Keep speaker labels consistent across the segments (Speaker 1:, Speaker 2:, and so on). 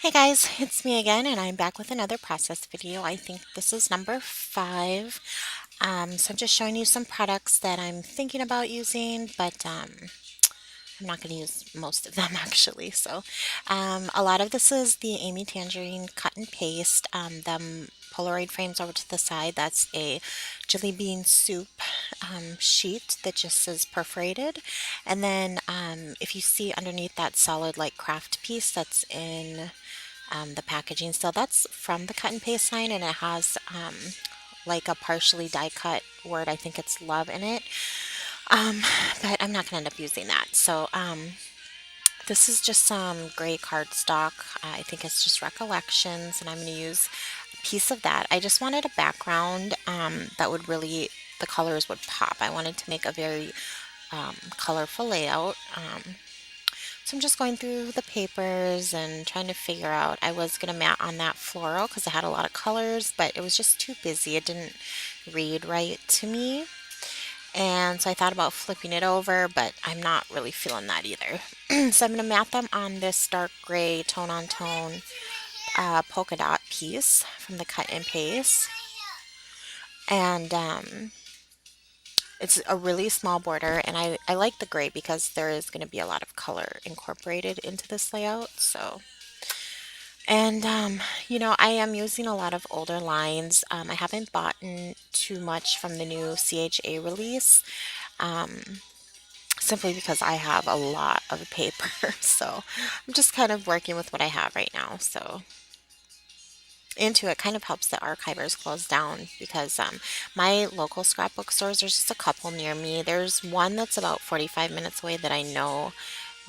Speaker 1: Hey guys, it's me again, and I'm back with another process video. I think this is number 5. So I'm just showing you some products that I'm thinking about using, but I'm not going to use most of them actually. So a lot of this is the Amy Tangerine cut and paste. Them Polaroid frames over to the side. That's a jelly bean soup sheet that just is perforated. And then if you see underneath that solid like craft piece that's in the packaging still. That's from the cut and paste line, and it has like a partially die cut word. I think it's love in it, um, but I'm not going to end up using that. So this is just some gray cardstock. I think it's just recollections, and I'm going to use a piece of that. I just wanted a background that would really, the colors would pop. I wanted to make a very colorful layout. So I'm just going through the papers and trying to figure out. I was going to mat on that floral because it had a lot of colors, but it was just too busy. It didn't read right to me. And so I thought about flipping it over, but I'm not really feeling that either. So I'm going to mat them on this dark gray tone on tone polka dot piece from the cut and paste. And it's a really small border, and I like the gray because there is going to be a lot of color incorporated into this layout. So and I am using a lot of older lines. I haven't bought too much from the new CHA release, um, simply because I have a lot of paper. So I'm just kind of working with what I have right now. So into it kind of helps the archivers close down because my local scrapbook stores, there's just a couple near me. There's one that's about 45 minutes away that I know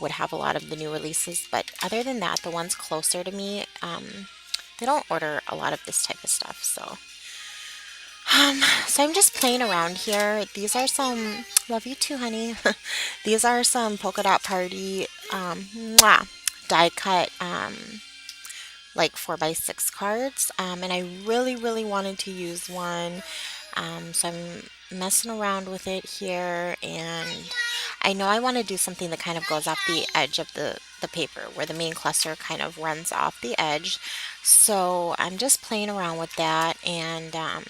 Speaker 1: would have a lot of the new releases, but other than that, the ones closer to me, they don't order a lot of this type of stuff. So I'm just playing around here. These are some, love you too, honey. These are some polka dot party mwah, die cut like 4x6 cards, and I really wanted to use one. So I'm messing around with it here, and I know I want to do something that kind of goes off the edge of the paper where the main cluster kind of runs off the edge. So I'm just playing around with that, and I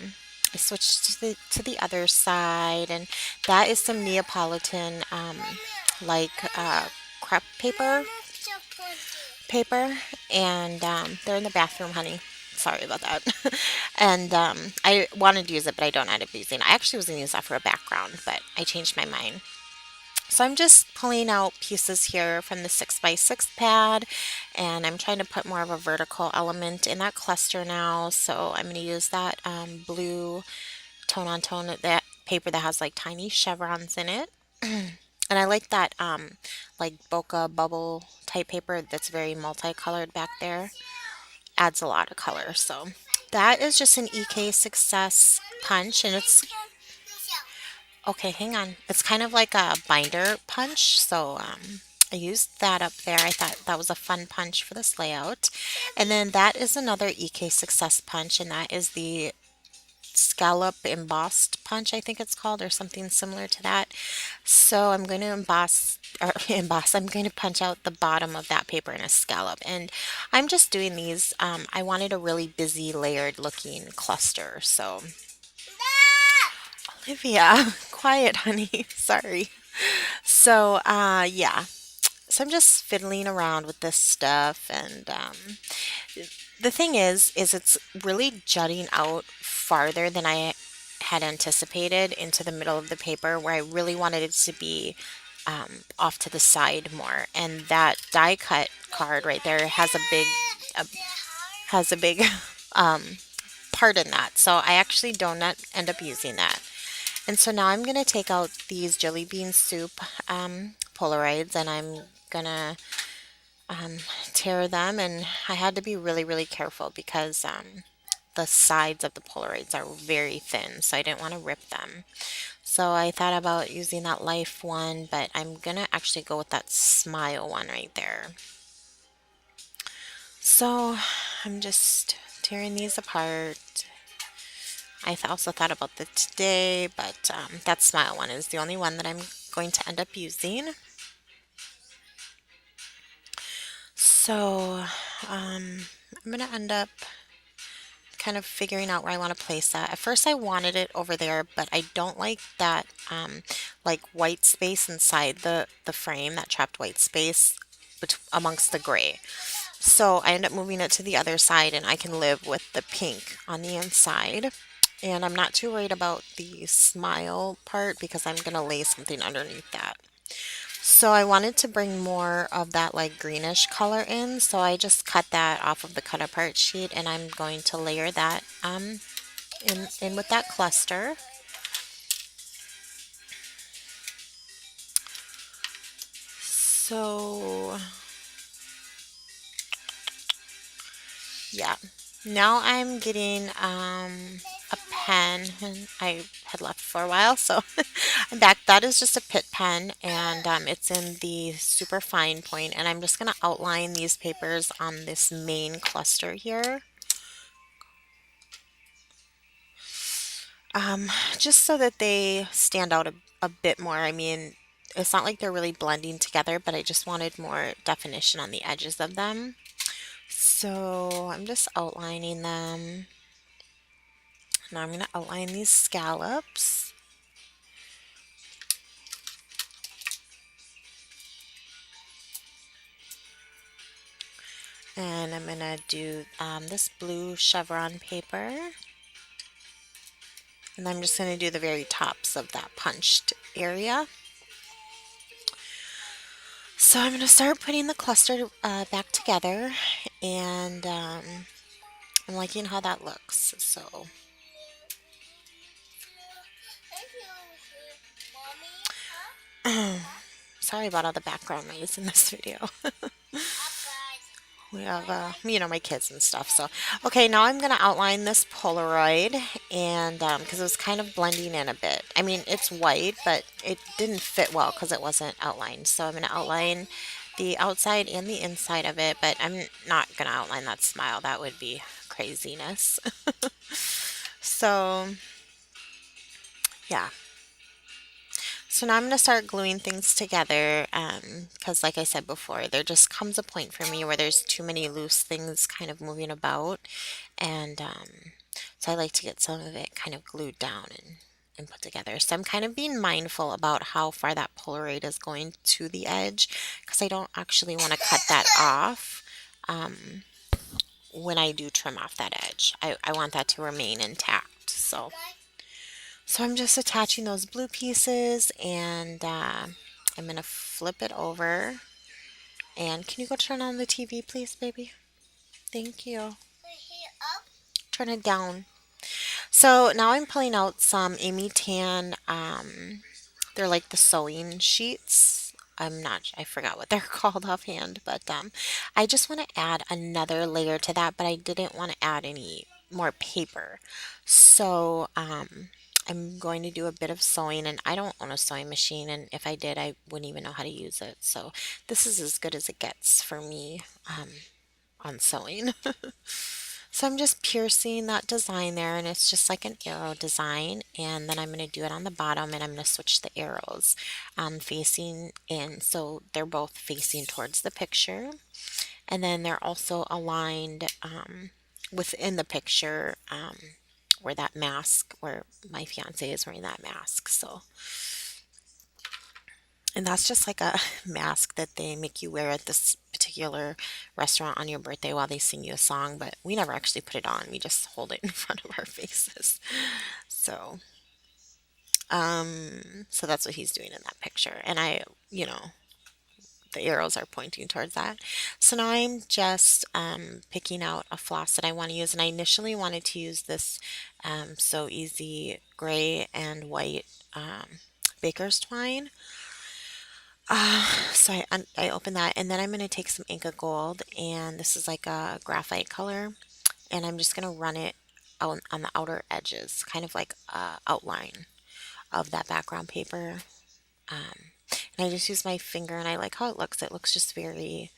Speaker 1: switched to the other side, and that is some Neapolitan like crepe paper, and they're in the bathroom, honey. Sorry about that. And I wanted to use it, but I don't end up using it. I actually was going to use that for a background, but I changed my mind. So I'm just pulling out pieces here from the 6x6 pad, and I'm trying to put more of a vertical element in that cluster now. So I'm going to use that blue tone on tone, that paper that has like tiny chevrons in it. And I like that like bokeh bubble type paper that's very multicolored back there. Adds a lot of color. So that is just an EK Success punch, and it's okay, hang on. It's kind of like a binder punch. So I used that up there. I thought that was a fun punch for this layout. And then that is another EK Success punch, and that is the scallop embossed punch, I think it's called, or something similar to that. So I'm going to emboss or emboss. I'm going to punch out the bottom of that paper in a scallop, and I'm just doing these. I wanted a really busy, layered looking cluster. So Olivia, quiet, honey. Sorry. So yeah. So I'm just fiddling around with this stuff, and the thing is it's really jutting out farther than I had anticipated into the middle of the paper, where I really wanted it to be off to the side more. And that die cut card right there uh, has a big um, part in that. So I actually don't not end up using that. And so now I'm gonna take out these jelly bean soup Polaroids, and I'm gonna um, tear them. And I had to be really careful because the sides of the Polaroids are very thin, so I didn't want to rip them. So I thought about using that Life one, but I'm gonna actually go with that Smile one right there. So I'm just tearing these apart. Also thought about the today, but that Smile one is the only one that I'm going to end up using. So I'm gonna end up kind of figuring out where I want to place that. At first, I wanted it over there, but I don't like that like white space inside the frame, that trapped white space amongst the gray. So I end up moving it to the other side, and I can live with the pink on the inside. And I'm not too worried about the smile part because I'm gonna lay something underneath that. So I wanted to bring more of that like greenish color in, so I just cut that off of the cut apart sheet and I'm going to layer that in with that cluster. So yeah, now I'm getting a pen and I had left for a while, so I'm back. That is just a Pitt pen and it's in the super fine point and I'm just gonna outline these papers on this main cluster here. Just so that they stand out a bit more. I mean, it's not like they're really blending together, but I just wanted more definition on the edges of them. So I'm just outlining them. Now I'm going to outline these scallops. And I'm going to do this blue chevron paper. And I'm just going to do the very tops of that punched area. So I'm going to start putting the cluster back together. And I'm liking how that looks. So sorry about all the background noise in this video. We have, my kids and stuff. So, okay, now I'm going to outline this Polaroid and because it was kind of blending in a bit. I mean, it's white, but it didn't fit well because it wasn't outlined. So I'm going to outline the outside and the inside of it, but I'm not going to outline that smile. That would be craziness. So, yeah. So now I'm going to start gluing things together because, like I said before, there just comes a point for me where there's too many loose things kind of moving about. And so I like to get some of it kind of glued down and put together. So I'm kind of being mindful about how far that Polaroid is going to the edge because I don't actually want to cut that off when I do trim off that edge. I want that to remain intact. So I'm just attaching those blue pieces and I'm going to flip it over. And can you go turn on the TV, please, baby? Thank you. Turn it down. So now I'm pulling out some Amy Tan. They're like the sewing sheets. I forgot what they're called offhand, but I just want to add another layer to that, but I didn't want to add any more paper. So I'm going to do a bit of sewing, and I don't own a sewing machine, and if I did, I wouldn't even know how to use it. So this is as good as it gets for me on sewing. So I'm just piercing that design there and it's just like an arrow design and then I'm going to do it on the bottom and I'm going to switch the arrows facing in so they're both facing towards the picture and then they're also aligned within the picture where that mask where my fiance is wearing that mask. So and that's just like a mask that they make you wear at this particular restaurant on your birthday while they sing you a song, but we never actually put it on. We just hold it in front of our faces. So, so that's what he's doing in that picture. And the arrows are pointing towards that. So now I'm just picking out a floss that I want to use. And I initially wanted to use this So Easy gray and white baker's twine. So I open that and then I'm going to take some Inca Gold and this is like a graphite color and I'm just going to run it on the outer edges, kind of like a outline of that background paper. And I just use my finger and I like how it looks. It looks just very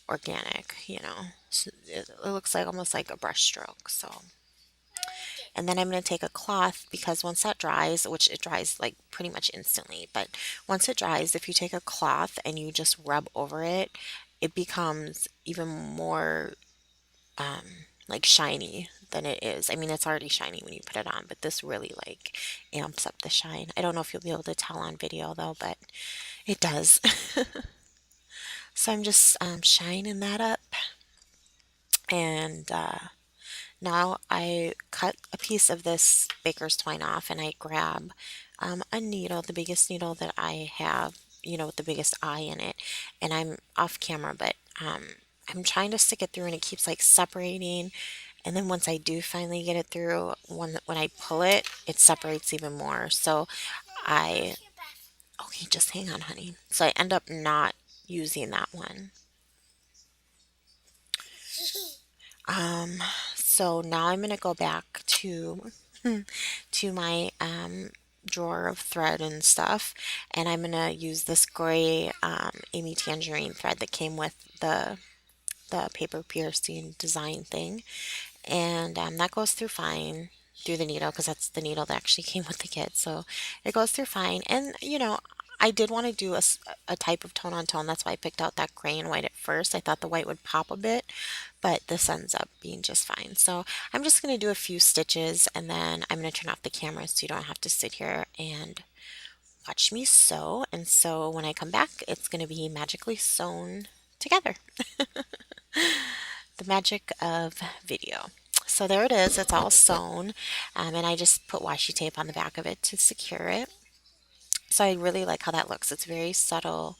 Speaker 1: organic, you know. So it looks like almost like a brush stroke. So and then I'm going to take a cloth because once that dries, which it dries like pretty much instantly, but once it dries, if you take a cloth and you just rub over it, it becomes even more like shiny than it is. I mean, it's already shiny when you put it on, but this really like amps up the shine. I don't know if you'll be able to tell on video though, but it does. So I'm just shining that up, and now I cut a piece of this baker's twine off, and I grab a needle, the biggest needle that I have, with the biggest eye in it. And I'm off camera, but I'm trying to stick it through, and it keeps like separating. And then once I do finally get it through, when I pull it, it separates even more. So I, okay, just hang on, honey. So I end up not using that one. Um, so now I'm gonna go back to to my drawer of thread and stuff, and I'm gonna use this gray Amy Tangerine thread that came with the paper piercing design thing, and that goes through fine through the needle because that's the needle that actually came with the kit. So it goes through fine, and I did want to do a type of tone on tone. That's why I picked out that gray and white at first. I thought the white would pop a bit, but this ends up being just fine. So I'm just going to do a few stitches, and then I'm going to turn off the camera so you don't have to sit here and watch me sew. And so when I come back, it's going to be magically sewn together. The magic of video. So there it is, it's all sewn, and I just put washi tape on the back of it to secure it. So I really like how that looks. It's very subtle.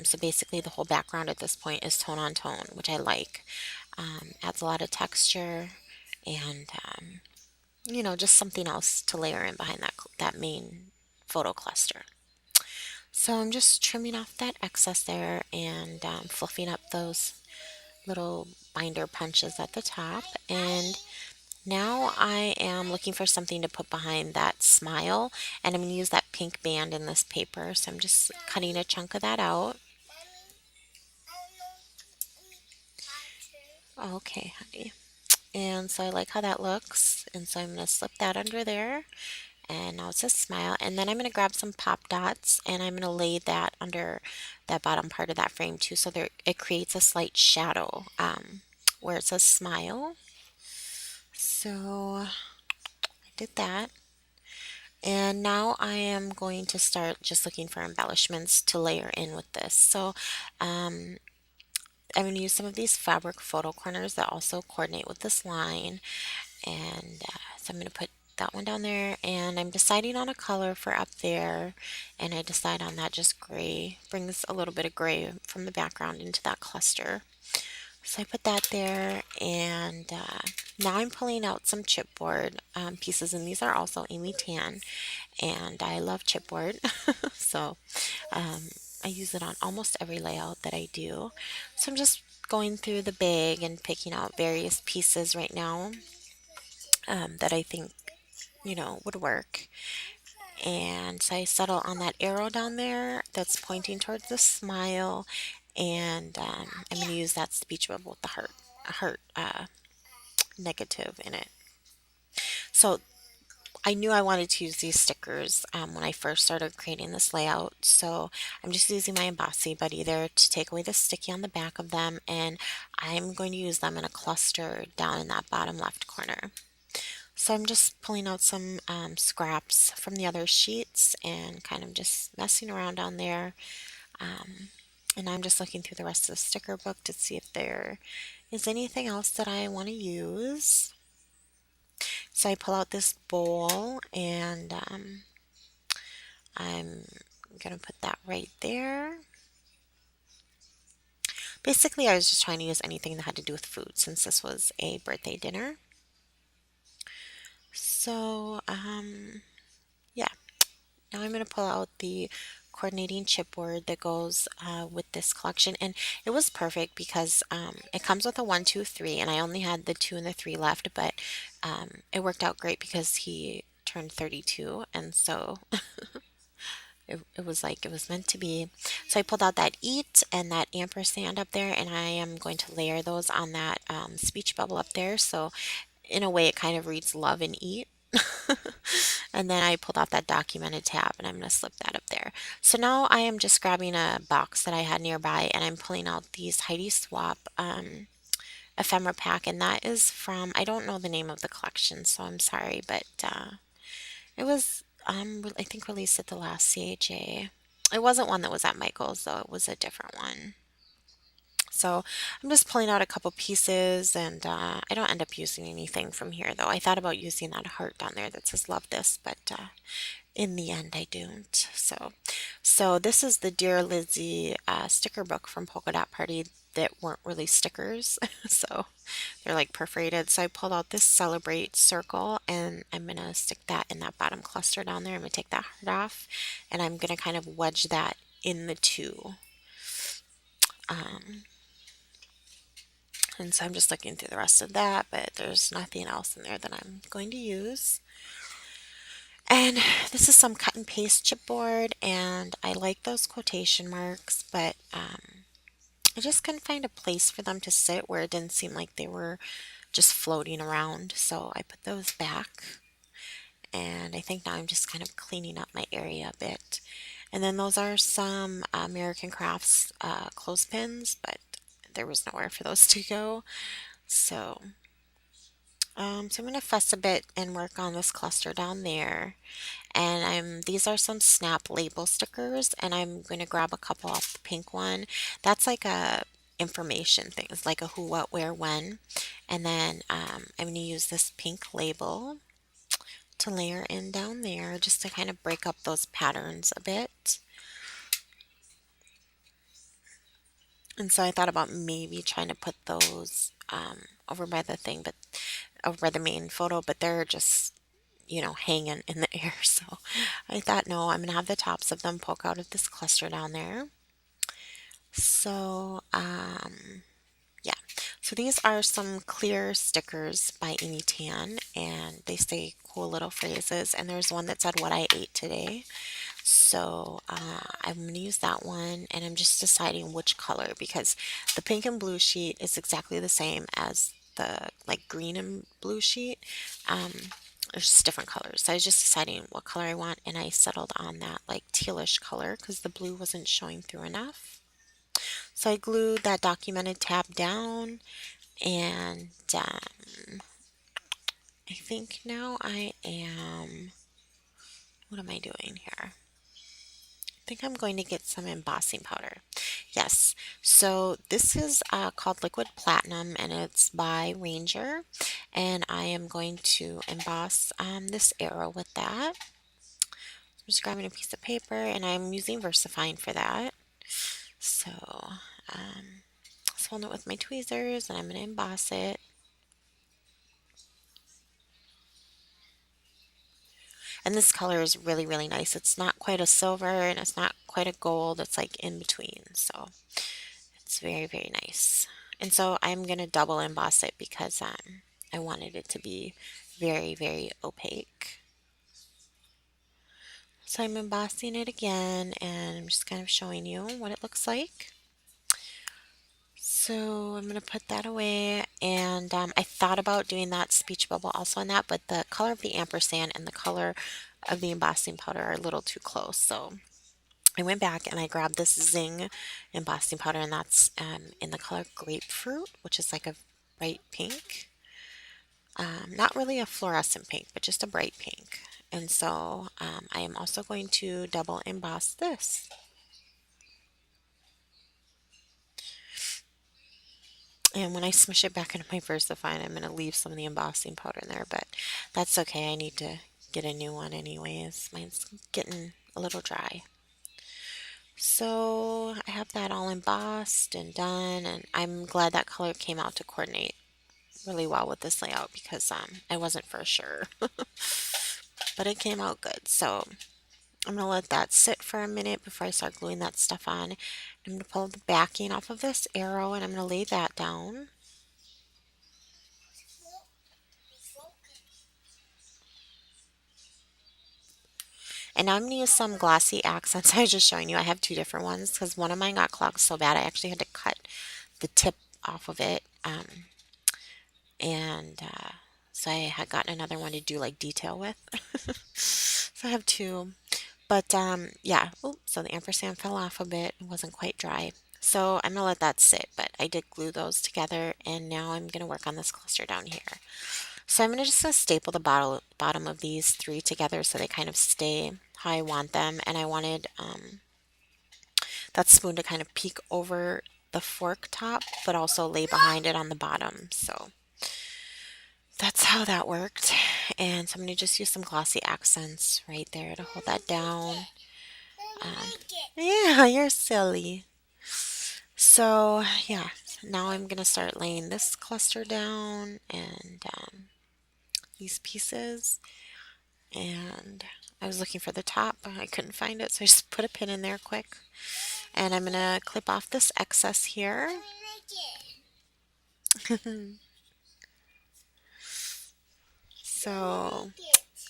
Speaker 1: So basically, the whole background at this point is tone on tone, which I like. Adds a lot of texture, and just something else to layer in behind that main photo cluster. So I'm just trimming off that excess there and fluffing up those little binder punches at the top. And now I am looking for something to put behind that smile, and I'm going to use that pink band in this paper. So I'm just cutting a chunk of that out. Okay, honey. And so I like how that looks. And so I'm going to slip that under there. And now it's a smile. And then I'm going to grab some pop dots, and I'm going to lay that under that bottom part of that frame too. So there it creates a slight shadow where it says smile. So I did that. And now I am going to start just looking for embellishments to layer in with this. So um, I'm going to use some of these fabric photo corners that also coordinate with this line. And so I'm going to put that one down there. And I'm deciding on a color for up there. And I decide on that just gray. Brings a little bit of gray from the background into that cluster. So I put that there, and now I'm pulling out some chipboard pieces, and these are also Amy Tan, and I love chipboard, so um, I use it on almost every layout that I do. So I'm just going through the bag and picking out various pieces right now that I think would work. And so I settle on that arrow down there that's pointing towards the smile, and I'm going to use that speech bubble with the heart negative in it. So I knew I wanted to use these stickers when I first started creating this layout. So I'm just using my Embossy Buddy there to take away the sticky on the back of them, and I'm going to use them in a cluster down in that bottom left corner. So I'm just pulling out some scraps from the other sheets and kind of just messing around down there. And I'm just looking through the rest of the sticker book to see if there is anything else that I want to use. So I pull out this bowl, and I'm going to put that right there. Basically, I was just trying to use anything that had to do with food since this was a birthday dinner. So, yeah. Now I'm going to pull out the coordinating chipboard that goes with this collection, and it was perfect because it comes with a 1, 2, 3, and I only had the 2 and the 3 left, but it worked out great because he turned 32, and so it was like it was meant to be. So I pulled out that eat and that ampersand up there, and I am going to layer those on that speech bubble up there. So in a way, it kind of reads love and eat. And then I pulled out that documented tab, and I'm going to slip that up there. So now I am just grabbing a box that I had nearby and I'm pulling out these Heidi Swap ephemera pack, and that is from, I don't know the name of the collection, so I'm sorry, but it was, I think released at the last CHA. It wasn't one that was at Michael's, though, it was a different one. So I'm just pulling out a couple pieces, and I don't end up using anything from here, though. I thought about using that heart down there that says love this, but in the end I don't. So this is the Dear Lizzie sticker book from Polka Dot Party that weren't really stickers. So they're like perforated. So I pulled out this Celebrate circle and I'm gonna stick that in that bottom cluster down there. I'm gonna take that heart off and I'm gonna kind of wedge that in the two. Um, and so I'm just looking through the rest of that, but there's nothing else in there that I'm going to use. And this is some cut and paste chipboard, and I like those quotation marks, but I just couldn't find a place for them to sit where it didn't seem like they were just floating around. So I put those back, and I think now I'm just kind of cleaning up my area a bit. And then those are some American Crafts clothespins, but there was nowhere for those to go. So, so I'm going to fuss a bit and work on this cluster down there. And these are some snap label stickers and I'm going to grab a couple off the pink one. That's like a information thing. It's like a who, what, where, when. And then I'm going to use this pink label to layer in down there just to kind of break up those patterns a bit. And so I thought about maybe trying to put those over by the thing, but over by the main photo, but they're just hanging in the air. So I thought, no, I'm gonna have the tops of them poke out of this cluster down there. So, yeah. So these are some clear stickers by Amy Tan, and they say cool little phrases. And there's one that said what I ate today. So I'm going to use that one, and I'm just deciding which color because the pink and blue sheet is exactly the same as the like green and blue sheet. Um, there's just different colors. So I was just deciding what color I want, and I settled on that like tealish color because the blue wasn't showing through enough. So I glued that documented tab down, and I think now I am. What am I doing here? I think I'm going to get some embossing powder. Yes, so this is called Liquid Platinum and it's by Ranger. And I am going to emboss this arrow with that. I'm just grabbing a piece of paper and I'm using VersaFine for that. So, just holding it with my tweezers and I'm going to emboss it. And this color is really, really nice. It's not quite a silver and it's not quite a gold. It's like in between. So it's very, very nice. And so I'm going to double emboss it because I wanted it to be very, very opaque. So I'm embossing it again and I'm just kind of showing you what it looks like. So I'm going to put that away and I thought about doing that speech bubble also on that, but the color of the ampersand and the color of the embossing powder are a little too close. So I went back and I grabbed this Zing embossing powder and that's in the color grapefruit, which is like a bright pink. Not really a fluorescent pink, but just a bright pink. And so I am also going to double emboss this. And when I smush it back into my VersaFine, I'm going to leave some of the embossing powder in there, but that's okay. I need to get a new one anyways. Mine's getting a little dry. So I have that all embossed and done, and I'm glad that color came out to coordinate really well with this layout because I wasn't for sure, but it came out good. So I'm going to let that sit for a minute before I start gluing that stuff on. I'm going to pull the backing off of this arrow and I'm going to lay that down. And now I'm going to use some glossy accents. I was just showing you I have two different ones because one of mine got clogged so bad I actually had to cut the tip off of it. And so I had gotten another one to do like detail with. So I have two. But yeah. Oh, so the ampersand fell off a bit. It wasn't quite dry. So I'm gonna let that sit, but I did glue those together, and now I'm gonna work on this cluster down here. So I'm just gonna staple the bottom of these three together so they kind of stay how I want them, and I wanted that spoon to kind of peek over the fork top, but also lay behind it on the bottom. So that's how that worked. And so I'm gonna just use some glossy accents right there to hold that down. Um, yeah, you're silly. So yeah, now I'm gonna start laying this cluster down and these pieces. And I was looking for the top, but I couldn't find it, so I just put a pin in there quick. And I'm gonna clip off this excess here. So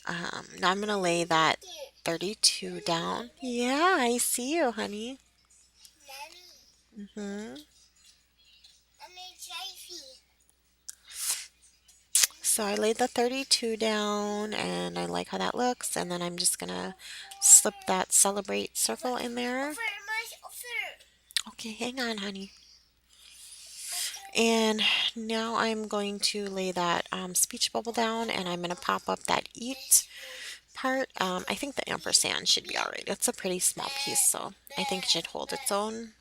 Speaker 1: now I'm gonna lay that 32 down. Yeah, I see you, honey. hmm So I laid the 32 down and I like how that looks. And then I'm just gonna slip that celebrate circle in there. Okay, hang on, honey. And now I'm going to lay that speech bubble down and I'm going to pop up that eat part. I think the ampersand should be alright. It's a pretty small piece, so I think it should hold its own.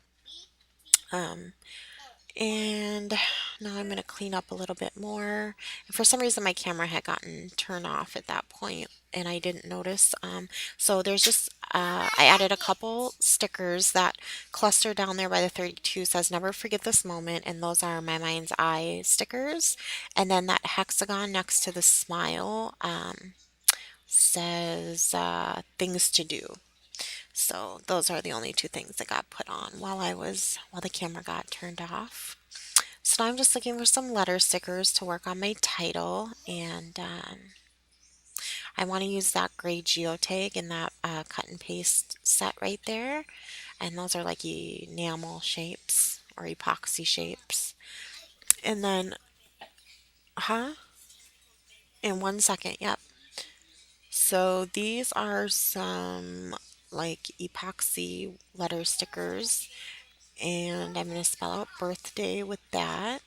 Speaker 1: Um, and now I'm going to clean up a little bit more. And for some reason, my camera had gotten turned off at that point, and I didn't notice. So there's just I added a couple stickers that cluster down there by the 32 says "Never forget this moment," and those are my mind's eye stickers. And then that hexagon next to the smile says "Things to do." So those are the only two things that got put on while the camera got turned off. So now I'm just looking for some letter stickers to work on my title, and I want to use that gray geotag in that cut and paste set right there, and those are like enamel shapes or epoxy shapes. And then, huh? In 1 second, yep. So these are some like epoxy letter stickers, and I'm going to spell out birthday with that.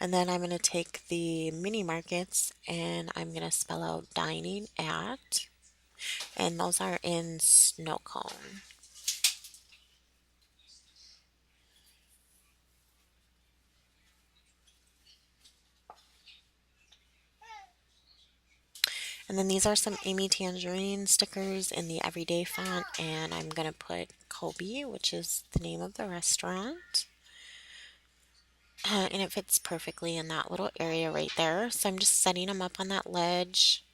Speaker 1: And then I'm going to take the mini markets and I'm going to spell out dining at. And those are in snow cone. And then these are some Amy Tangerine stickers in the everyday font. And I'm going to put Kobe, which is the name of the restaurant. And it fits perfectly in that little area right there. So I'm just setting them up on that ledge.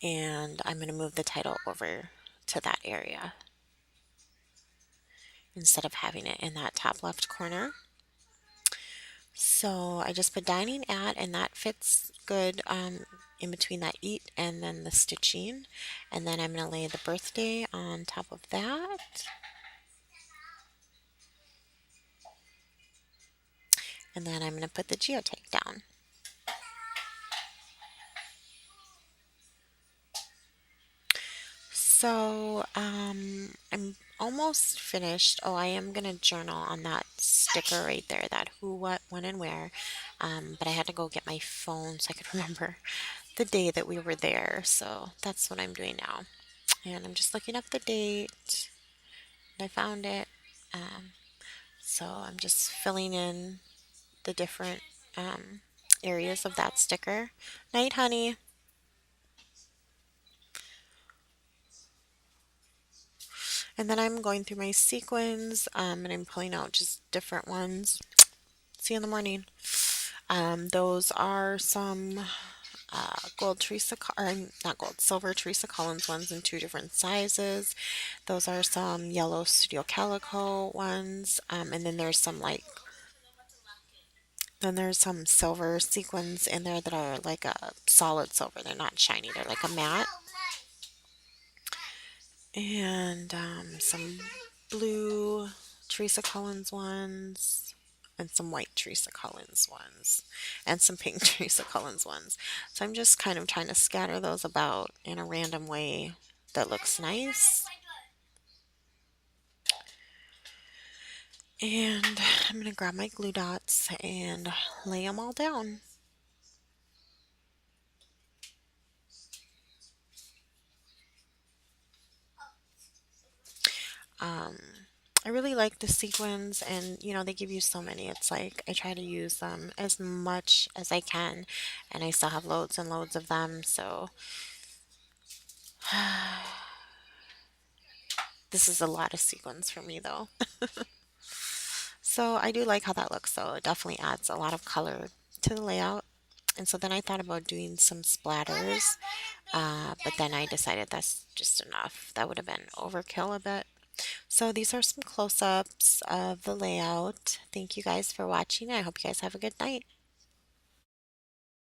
Speaker 1: And I'm going to move the title over to that area instead of having it in that top left corner. So I just put dining at, and that fits good in between that eat and then the stitching. And then I'm going to lay the birthday on top of that. And then I'm going to put the geotag down. So I'm almost finished. Oh, I am going to journal on that sticker right there, that who, what, when, and where. But I had to go get my phone so I could remember the day that we were there. So that's what I'm doing now. And I'm just looking up the date. And I found it. Um, so I'm just filling in the different areas of that sticker. Night, honey. And then I'm going through my sequins and I'm pulling out just different ones. See you in the morning. Those are some gold Teresa, or not gold, silver Teresa Collins ones in two different sizes. Those are some yellow Studio Calico ones, and then there's some silver sequins in there that are like a solid silver. They're not shiny. They're like a matte. And some blue Teresa Collins ones. and some white Teresa Collins ones and some pink Teresa Collins ones. So I'm just kind of trying to scatter those about in a random way that looks nice. And I'm going to grab my glue dots and lay them all down. Um, I really like the sequins, and they give you so many. It's like I try to use them as much as I can, and I still have loads and loads of them. So this is a lot of sequins for me, though. So I do like how that looks, though. It definitely adds a lot of color to the layout. And so then I thought about doing some splatters, but then I decided that's just enough. That would have been overkill a bit. So these are some close-ups of the layout. Thank you guys for watching. I hope you guys have a good night.